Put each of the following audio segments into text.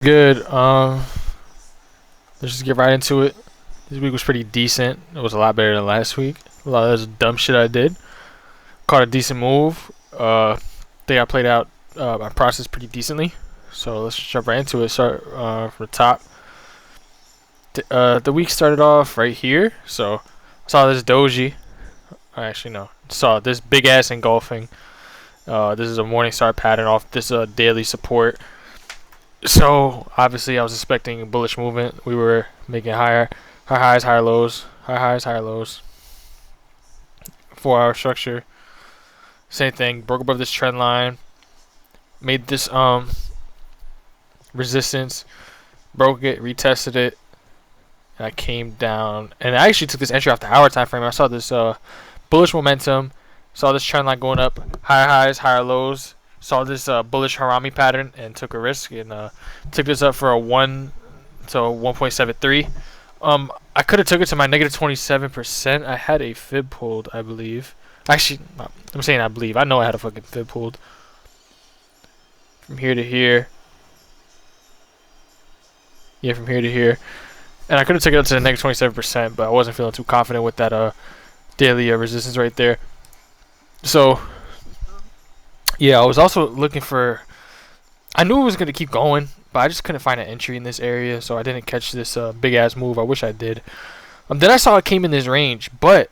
Good. Let's just get right into it. This week was pretty decent. It was a lot better than last week. A lot of this dumb shit I did. Caught a decent move. Think I played out my process pretty decently. So let's just jump right into it. Start from the top. The week started off right here. So I saw this doji. Actually, no. Saw this big ass engulfing. This is a Morningstar pattern off this daily support. So obviously I was expecting a bullish movement. We were making higher highs, higher lows, higher highs, higher lows. 4 hour structure. Same thing. Broke above this trend line. Made this resistance. Broke it, retested it. And I came down. And I actually took this entry off the hour time frame. I saw this bullish momentum. Saw this trend line going up. Higher highs, higher lows. Saw this bullish Harami pattern and took a risk and took this up for a 1 to 1.73. I could have took it to my negative 27%. I had a fib pulled, I believe. Actually, I'm saying I believe. I know I had a fucking fib pulled. From here to here. Yeah, from here to here. And I could have taken it up to the negative 27%, but I wasn't feeling too confident with that daily resistance right there. So yeah, I was also looking for. I knew it was going to keep going, but I just couldn't find an entry in this area, so I didn't catch this big ass move. I wish I did. Then I saw it came in this range, but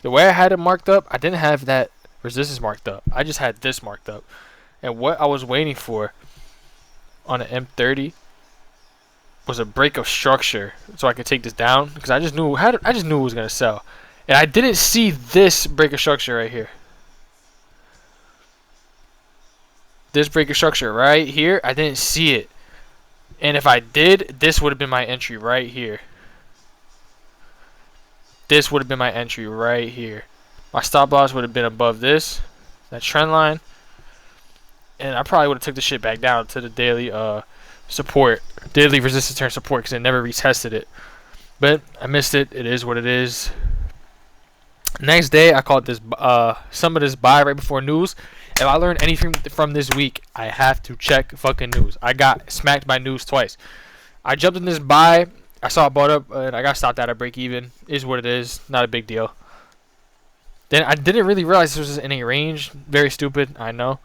the way I had it marked up, I didn't have that resistance marked up. I just had this marked up, and what I was waiting for on an M30 was a break of structure, so I could take this down because I just knew it was going to sell, and I didn't see this break of structure right here. This breaker structure right here, I didn't see it. And if I did, this would have been my entry right here. This would have been my entry right here. My stop loss would have been above this, that trend line. And I probably would have took the shit back down to the daily support, daily resistance turn support, because it never retested it. But I missed it. It is what it is. Next day, I caught this some of this buy right before news. If I learned anything from this week, I have to check fucking news. I got smacked by news twice. I jumped in this buy. I saw it bought up, and I got stopped out at break even. Is what it is. Not a big deal. Then I didn't really realize this was in a range. Very stupid, I know.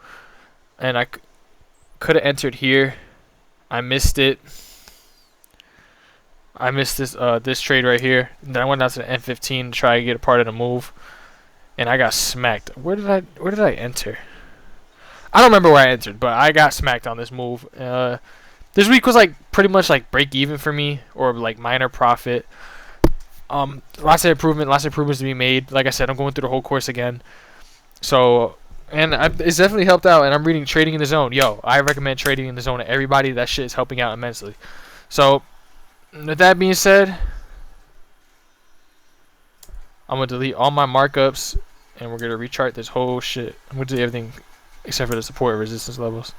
And I could have entered here. I missed it. I missed this trade right here. Then I went down to the N15 to try to get a part of the move, and I got smacked. Where did I enter? I don't remember where I entered, but I got smacked on this move. This week was like pretty much like break even for me, or like minor profit. Lots of improvements to be made. Like I said, I'm going through the whole course again. So, and it's definitely helped out. And I'm reading Trading in the Zone. Yo, I recommend Trading in the Zone to everybody. That shit is helping out immensely. So, with that being said, I'm gonna delete all my markups, and we're gonna rechart this whole shit. I'm gonna delete everything except for the support and resistance levels.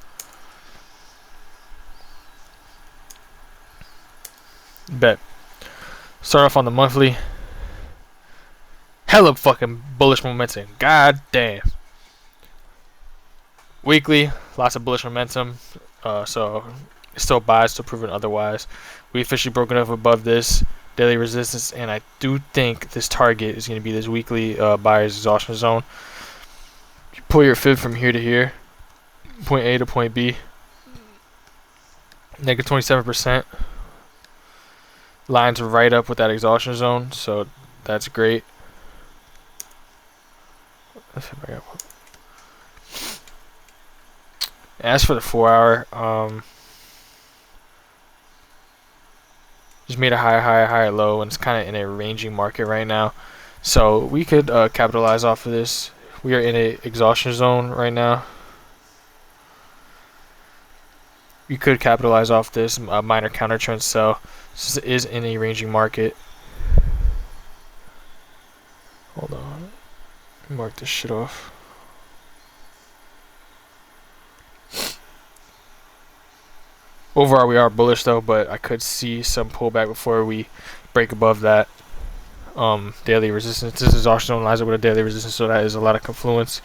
Bet. Start off on the monthly. Hella fucking bullish momentum. God damn. Weekly, lots of bullish momentum. So it's still buys, still proven otherwise. We officially broken up above this daily resistance, and I do think this target is going to be this weekly buyer's exhaustion zone. You pull your fib from here to here, point A to point B, negative 27%. Lines right up with that exhaustion zone, so that's great. Let's see if I got one. As for the 4 hour, just made a higher low, and it's kind of in a ranging market right now. So we could capitalize off of this. We are in a exhaustion zone right now. You could capitalize off this minor counter trend sell. This is in a ranging market. Hold on. Mark this shit off. Overall, we are bullish though, but I could see some pullback before we break above that daily resistance. This exhaustion zone lines up with a daily resistance, so that is a lot of confluence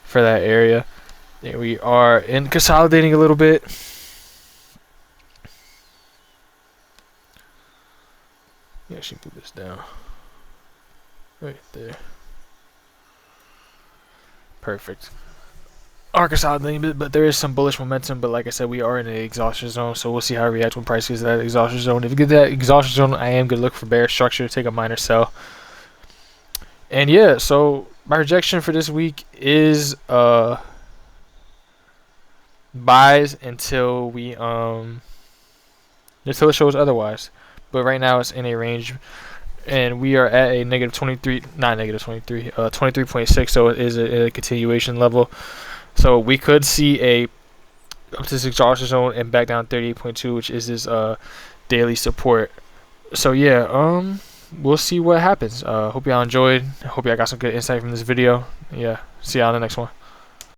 for that area. Yeah, we are in consolidating a little bit. Yeah, she move this down right there. Perfect. Arkansas thing, but there is some bullish momentum. But like I said, we are in the exhaustion zone, so we'll see how it reacts when price gets to that exhaustion zone. If we get that exhaustion zone, I am gonna look for bear structure, take a minor sell. And yeah, so my projection for this week is buys until we until it shows otherwise. But right now it's in a range, and we are at a negative 23, not negative 23, 23.6. So it is a continuation level. So we could see a up to this exhaustion zone and back down 38.2, which is this daily support. So yeah, we'll see what happens. Hope y'all enjoyed. Hope y'all got some good insight from this video. Yeah, see y'all in the next one.